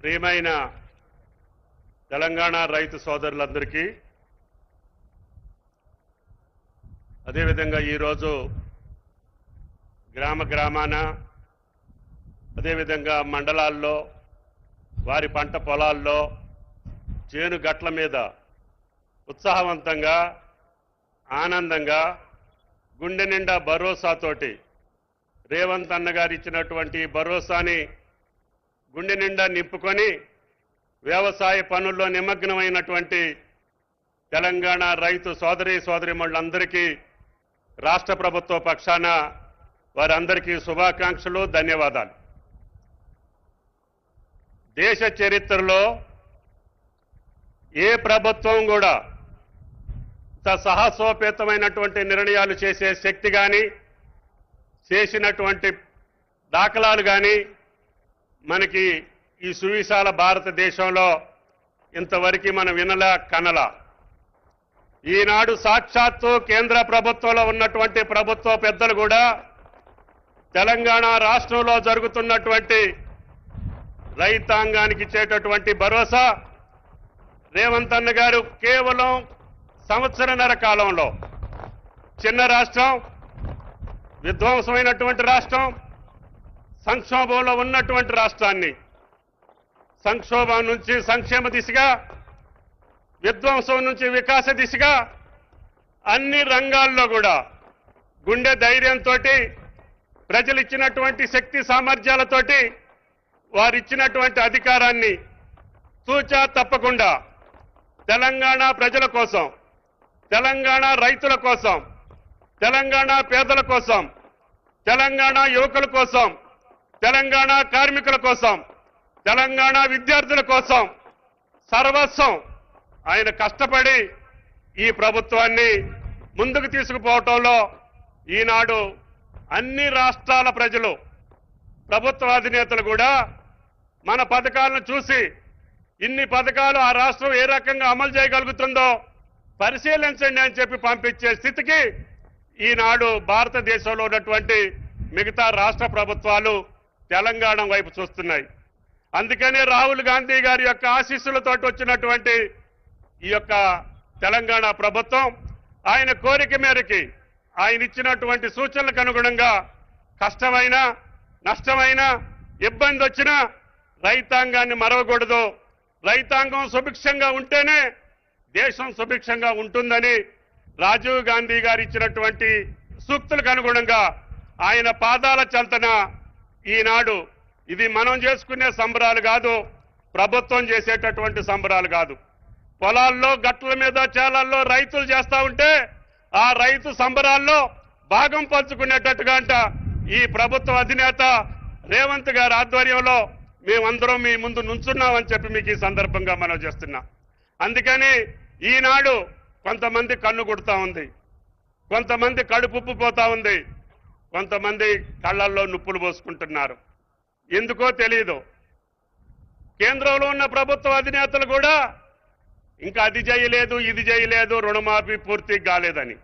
ప్రియమైన తెలంగాణ రైతు సోదరులందరికీ అదేవిధంగా ఈరోజు గ్రామాన అదేవిధంగా మండలాల్లో వారి పంట పొలాల్లో చేను గట్ల మీద ఉత్సాహవంతంగా ఆనందంగా గుండె నిండా భరోసాతోటి రేవంత్ అన్న గారు ఇచ్చినటువంటి భరోసాని గుండె నిండా నింపుకొని వ్యవసాయ పనుల్లో నిమగ్నమైనటువంటి తెలంగాణ రైతు సోదరీమణులందరికీ రాష్ట్ర ప్రభుత్వ పక్షాన వారందరికీ శుభాకాంక్షలు, ధన్యవాదాలు. దేశ చరిత్రలో ఏ ప్రభుత్వం కూడా సాహసోపేతమైనటువంటి నిర్ణయాలు చేసే శక్తి కానీ చేసినటువంటి దాఖలాలు కానీ మనకి ఈ సువిశాల భారతదేశంలో ఇంతవరకు మనం వినలా కనలా. ఈనాడు సాక్షాత్తు కేంద్ర ప్రభుత్వంలో ఉన్నటువంటి ప్రభుత్వ పెద్దలు కూడా తెలంగాణ రాష్ట్రంలో జరుగుతున్నటువంటి రైతాంగానికి ఇచ్చేటటువంటి భరోసా రేవంత్ అన్న గారు కేవలం సంవత్సరన్నర కాలంలో చిన్న రాష్ట్రం, విధ్వంసమైనటువంటి రాష్ట్రం, సంక్షోభంలో ఉన్నటువంటి రాష్ట్రాన్ని సంక్షోభం నుంచి సంక్షేమ దిశగా, విధ్వంసం నుంచి వికాస దిశగా అన్ని రంగాల్లో కూడా గుండె ధైర్యంతో ప్రజలు ఇచ్చినటువంటి శక్తి సామర్థ్యాలతోటి వారిచ్చినటువంటి అధికారాన్ని తూచా తప్పకుండా తెలంగాణ ప్రజల కోసం, తెలంగాణ రైతుల కోసం, తెలంగాణ పేదల కోసం, తెలంగాణ యువకుల కోసం, తెలంగాణ కార్మికుల కోసం, తెలంగాణ విద్యార్థుల కోసం సర్వస్వం ఆయన కష్టపడి ఈ ప్రభుత్వాన్ని ముందుకు తీసుకుపోవటంలో ఈనాడు అన్ని రాష్ట్రాల ప్రజలు, ప్రభుత్వ అధినేతలు కూడా మన పథకాలను చూసి ఇన్ని పథకాలు ఆ రాష్ట్రం ఏ రకంగా అమలు చేయగలుగుతుందో పరిశీలించండి అని చెప్పి పంపించే స్థితికి ఈనాడు భారతదేశంలో ఉన్నటువంటి మిగతా రాష్ట్ర ప్రభుత్వాలు తెలంగాణ వైపు చూస్తున్నాయి. అందుకనే రాహుల్ గాంధీ గారి యొక్క ఆశీస్సులతో వచ్చినటువంటి ఈ యొక్క తెలంగాణ ప్రభుత్వం ఆయన కోరిక మేరకి ఆయన ఇచ్చినటువంటి సూచనలకు అనుగుణంగా కష్టమైన, నష్టమైన, ఇబ్బంది వచ్చినా రైతాంగాన్ని మరవకూడదు, రైతాంగం సుభిక్షంగా ఉంటేనే దేశం సుభిక్షంగా ఉంటుందని రాజీవ్ గాంధీ గారు ఇచ్చినటువంటి సూక్తులకు అనుగుణంగా ఆయన పాదాల చెంతన ఈనాడు ఇది మనం చేసుకునే సంబరాలు కాదు, ప్రభుత్వం చేసేటటువంటి సంబరాలు కాదు. పొలాల్లో గట్ల మీద చేలల్లో రైతులు చేస్తా ఉంటే ఆ రైతు సంబరాల్లో భాగం పంచుకునేటట్టుగా అంట ఈ ప్రభుత్వ అధినేత రేవంత్ గారి ఆధ్వర్యంలో మేమందరం మీ ముందు నుంచున్నామని చెప్పి మీకు ఈ సందర్భంగా మనం చేస్తున్నాం. అందుకని ఈనాడు కొంతమంది కన్ను కొడుతూ ఉంది, కొంతమంది కడుపుప్పు పోతా ఉంది, కొంతమంది కళ్ళల్లో నుప్పులు పోసుకుంటున్నారు. ఎందుకో తెలియదు. కేంద్రంలో ఉన్న ప్రభుత్వ అధినేతలు కూడా ఇంకా అది చేయలేదు, ఇది చేయలేదు, రుణమాఫీ పూర్తి కాలేదని.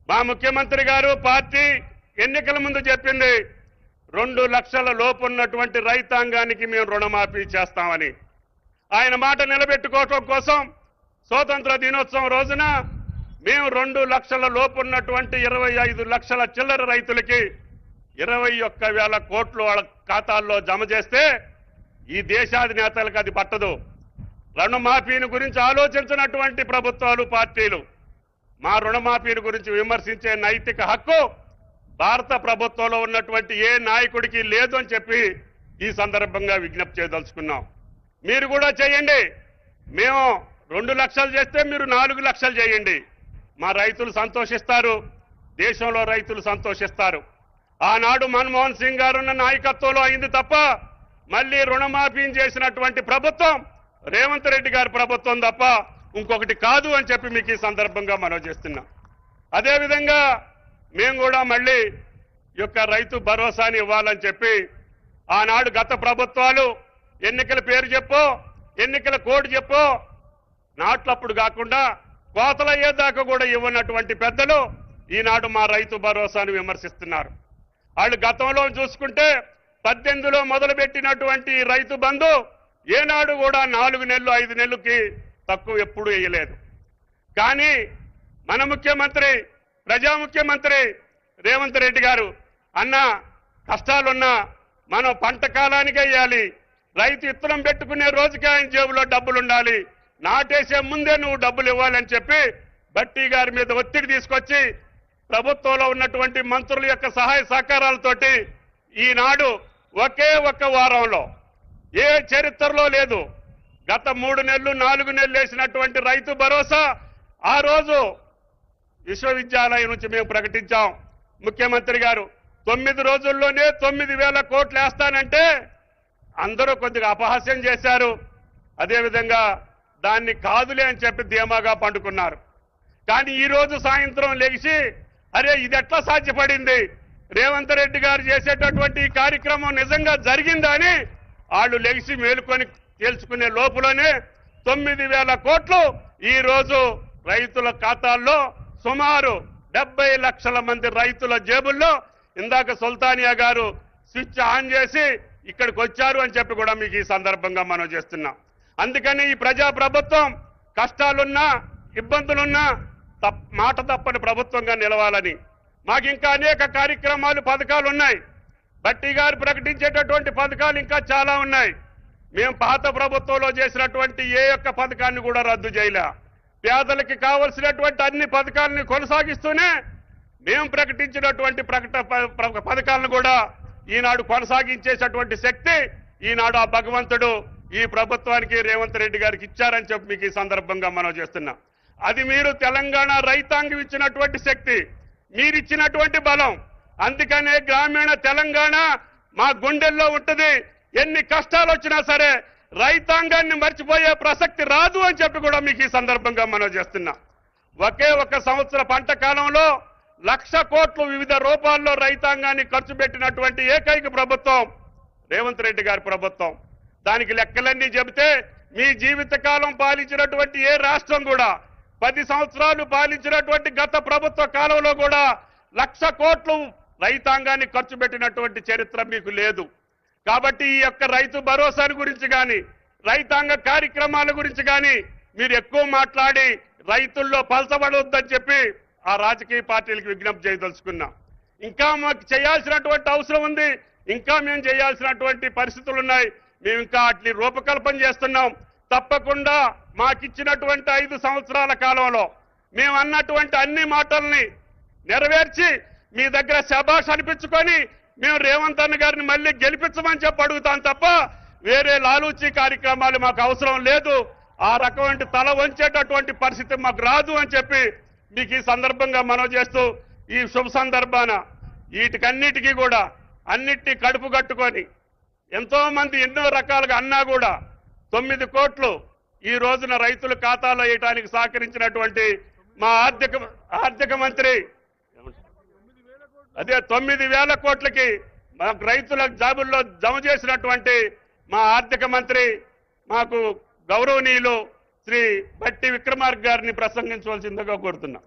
మా ముఖ్యమంత్రి గారు పార్టీ ఎన్నికల ముందు చెప్పింది 2 లక్షల లోపు ఉన్నటువంటి రైతాంగానికి మేము రుణమాఫీ చేస్తామని. ఆయన మాట నిలబెట్టుకోవటం కోసం స్వాతంత్ర దినోత్సవం రోజున మేము 2 లక్షల లోపు ఉన్నటువంటి 25 లక్షల చిల్లర రైతులకి 21,000 కోట్లు వాళ్ళ ఖాతాల్లో జమ చేస్తే ఈ దేశాధినేతలకు అది పట్టదు. రుణమాఫీని గురించి ఆలోచించినటువంటి ప్రభుత్వాలు, పార్టీలు మా రుణమాఫీని గురించి విమర్శించే నైతిక హక్కు భారత ప్రభుత్వంలో ఉన్నటువంటి ఏ నాయకుడికి లేదు అని చెప్పి ఈ సందర్భంగా విజ్ఞప్తి చేయదలుచుకున్నాం. మీరు కూడా చేయండి. మేము 2 లక్షలు చేస్తే మీరు 4 లక్షలు చేయండి. మా రైతులు సంతోషిస్తారు, దేశంలో రైతులు సంతోషిస్తారు. ఆనాడు మన్మోహన్ సింగ్ గారున్న నాయకత్వంలో అయింది తప్ప మళ్ళీ రుణమాఫీని చేసినటువంటి ప్రభుత్వం రేవంత్ రెడ్డి గారి ప్రభుత్వం తప్ప ఇంకొకటి కాదు అని చెప్పి మీకు ఈ సందర్భంగా మనం చేస్తున్నాం. అదేవిధంగా మేము కూడా మళ్ళీ ఈ యొక్క రైతు భరోసాని ఇవ్వాలని చెప్పి ఆనాడు గత ప్రభుత్వాలు ఎన్నికల పేరు చెప్పో, ఎన్నికల కోడ్ చెప్పో నాట్లప్పుడు కాకుండా కోతలయ్యేదాకా కూడా ఇవ్వనటువంటి పెద్దలు ఈనాడు మా రైతు భరోసాను విమర్శిస్తున్నారు. వాళ్ళు గతంలో చూసుకుంటే 18లో మొదలుపెట్టినటువంటి రైతు బంధు ఏనాడు కూడా 4 నెలలు 5 నెలలకి తక్కువ ఎప్పుడు వేయలేదు. కానీ మన ముఖ్యమంత్రి, ప్రజా ముఖ్యమంత్రి రేవంత్ రెడ్డి గారు అన్న కష్టాలున్నా మనం పంట కాలానికి వేయాలి, రైతు విత్తనం పెట్టుకునే రోజుకి ఆయన జేబులో డబ్బులు ఉండాలి, నాటేసే ముందే నువ్వు డబ్బులు ఇవ్వాలని చెప్పి భట్టి గారి మీద ఒత్తిడి తీసుకొచ్చి ప్రభుత్వంలో ఉన్నటువంటి మంత్రుల యొక్క సహాయ సహకారాలతోటి ఈనాడు ఒకే ఒక్క వారంలో ఏ చరిత్రలో లేదు గత 3 నెలలు 4 నెలలు వేసినటువంటి రైతు భరోసా ఆ రోజు విశ్వవిద్యాలయం నుంచి మేము ప్రకటించాం. ముఖ్యమంత్రి గారు 9 రోజుల్లోనే 9,000 కోట్లు వేస్తానంటే అందరూ కొద్దిగా అపహాస్యం చేశారు. అదేవిధంగా దాన్ని కాదులే అని చెప్పి ధీమాగా పండుకున్నారు. కానీ ఈ రోజు సాయంత్రం లెగిసి అరే ఇది ఎట్లా సాధ్యపడింది, రేవంత్ రెడ్డి గారు చేసేటటువంటి ఈ కార్యక్రమం నిజంగా జరిగిందా అని వాళ్ళు లెగిసి మేలుకొని తేల్చుకునే లోపులోనే 9,000 కోట్లు ఈ రోజు రైతుల ఖాతాల్లో సుమారు 70 లక్షల మంది రైతుల జేబుల్లో ఇందాక సుల్తానియా గారు స్విచ్ ఆన్ చేసి ఇక్కడికి వచ్చారు అని చెప్పి కూడా మీకు ఈ సందర్భంగా మనం చేస్తున్నాం. అందుకని ఈ ప్రజా ప్రభుత్వం కష్టాలున్నా ఇబ్బందులున్నా మాట తప్పని ప్రభుత్వంగా నిలవాలని మాకు ఇంకా అనేక కార్యక్రమాలు పథకాలు ఉన్నాయి. భట్టి గారు ప్రకటించేటటువంటి పథకాలు ఇంకా చాలా ఉన్నాయి. మేము పాత ప్రభుత్వంలో చేసినటువంటి ఏ ఒక్క పథకాన్ని కూడా రద్దు చేయలే. పేదలకి కావలసినటువంటి అన్ని పథకాలని కొనసాగిస్తూనే మేము ప్రకటించినటువంటి పథకాలను కూడా ఈనాడు కొనసాగించేటటువంటి శక్తి ఈనాడు ఆ భగవంతుడు ఈ ప్రభుత్వానికి రేవంత్ రెడ్డి గారికి ఇచ్చారని చెప్పి మీకు ఈ సందర్భంగా మనం చేస్తున్నాం. అది మీరు తెలంగాణ రైతాంగం ఇచ్చినటువంటి శక్తి, మీరిచ్చినటువంటి బలం. అందుకనే గ్రామీణ తెలంగాణ మా గుండెల్లో ఉంటుంది. ఎన్ని కష్టాలు వచ్చినా సరే రైతాంగాన్ని మర్చిపోయే ప్రసక్తి రాదు అని చెప్పి కూడా మీకు ఈ సందర్భంగా మనం చేస్తున్నాం. ఒకే ఒక సంవత్సర పంట కాలంలో 1,00,000 కోట్లు వివిధ రూపాల్లో రైతాంగాన్ని ఖర్చు పెట్టినటువంటి ఏకైక ప్రభుత్వం రేవంత్ రెడ్డి గారి ప్రభుత్వం. దానికి లెక్కలన్నీ చెబితే మీ జీవితకాలం పాలించినటువంటి ఏ రాష్ట్రం కూడా 10 సంవత్సరాలు పాలించినటువంటి గత ప్రభుత్వ కాలంలో కూడా 1,00,000 కోట్లు రైతాంగాన్ని ఖర్చు పెట్టినటువంటి చరిత్ర మీకు లేదు. కాబట్టి ఈ యొక్క రైతు భరోసాని గురించి కానీ రైతాంగ కార్యక్రమాల గురించి కానీ మీరు ఎక్కువ మాట్లాడి రైతుల్లో పలచబడొద్దని చెప్పి ఆ రాజకీయ పార్టీలకు విజ్ఞప్తి చేయదలుచుకున్నాం. ఇంకా మాకు చేయాల్సినటువంటి అవసరం ఉంది, ఇంకా మేము చేయాల్సినటువంటి పరిస్థితులు ఉన్నాయి. మేము ఇంకా వాటిని రూపకల్పన చేస్తున్నాం. తప్పకుండా మాకిచ్చినటువంటి 5 సంవత్సరాల కాలంలో మేము అన్నటువంటి అన్ని మాటల్ని నెరవేర్చి మీ దగ్గర శభాష్ అనిపించుకొని మేము రేవంత్ అన్న గారిని మళ్ళీ గెలిపించమని చెప్పి అడుగుతాం తప్ప వేరే లాలూచీ కార్యక్రమాలు మాకు అవసరం లేదు. ఆ రకమైన తల వంచేటటువంటి పరిస్థితి మాకు రాదు అని చెప్పి మీకు ఈ సందర్భంగా మనం చేస్తూ ఈ శుభ సందర్భాన వీటికన్నిటికీ కూడా అన్నిటినీ కడుపు కట్టుకొని ఎంతో మంది ఎన్నో రకాలుగా అన్నా కూడా 9 కోట్లు ఈ రోజున రైతుల ఖాతాలో వేయడానికి సహకరించినటువంటి మా ఆర్థిక మంత్రి అదే 9,000 కోట్లకి మాకు రైతుల జాబుల్లో జమ చేసినటువంటి మా ఆర్థిక మంత్రి మాకు గౌరవనీయులు శ్రీ భట్టి విక్రమార్క గారిని ప్రసంగించవలసిందిగా కోరుతున్నాం.